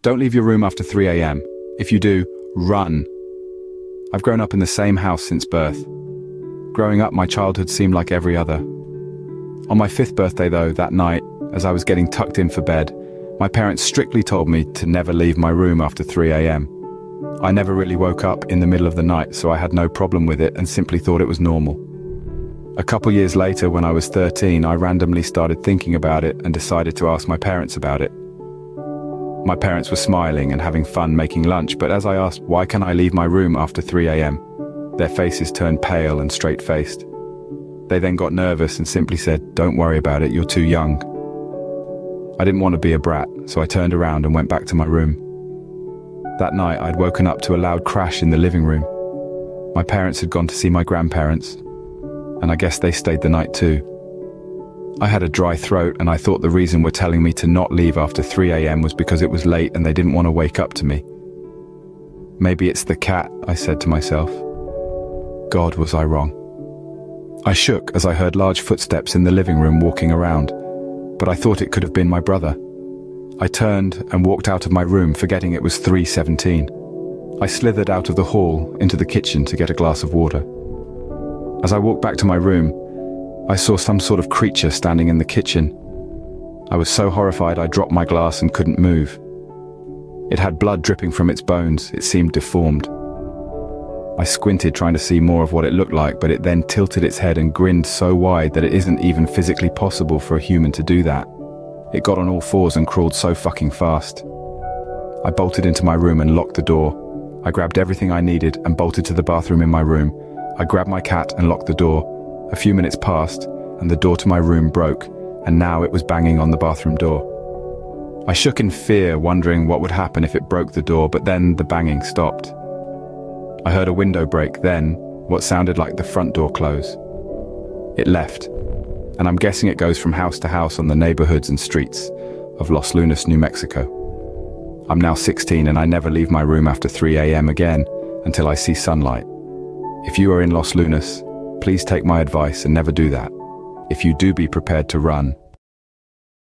Don't leave your room after 3 a.m. If you do, run. I've grown up in the same house since birth. Growing up, my childhood seemed like every other. On my 5th birthday though, that night, as I was getting tucked in for bed, my parents strictly told me to never leave my room after 3 a.m. I never really woke up in the middle of the night, so I had no problem with it and simply thought it was normal. A couple years later, when I was 13, I randomly started thinking about it and decided to ask my parents about it. My parents were smiling and having fun making lunch, but as I asked, why can I leave my room after 3 a.m., their faces turned pale and straight-faced. They then got nervous and simply said, "Don't worry about it, you're too young." I didn't want to be a brat, so I turned around and went back to my room. That night, I'd woken up to a loud crash in the living room. My parents had gone to see my grandparents, and I guess they stayed the night too. I had a dry throat, and I thought the reason were telling me to not leave after 3 a.m. was because it was late and they didn't want to wake up to me. Maybe it's the cat, I said to myself. God, was I wrong? I shook as I heard large footsteps in the living room walking around, but I thought it could have been my brother. I turned and walked out of my room, forgetting it was 3:17. I slithered out of the hall into the kitchen to get a glass of water. As I walked back to my room, I saw some sort of creature standing in the kitchen. I was so horrified I dropped my glass and couldn't move. It had blood dripping from its bones. It seemed deformed. I squinted trying to see more of what it looked like, but it then tilted its head and grinned so wide that it isn't even physically possible for a human to do that. It got on all fours and crawled so fucking fast. I bolted into my room and locked the door. I grabbed everything I needed and bolted to the bathroom in my room. I grabbed my cat and locked the door. A few minutes passed, and the door to my room broke, and now it was banging on the bathroom door. I shook in fear, wondering what would happen if it broke the door, but then the banging stopped. I heard a window break, then what sounded like the front door close. It left, and I'm guessing it goes from house to house on the neighborhoods and streets of Los Lunas, New Mexico. I'm now 16 and I never leave my room after 3 a.m. again until I see sunlight. If you are in Los Lunas, please take my advice and never do that. If you do, be prepared to run.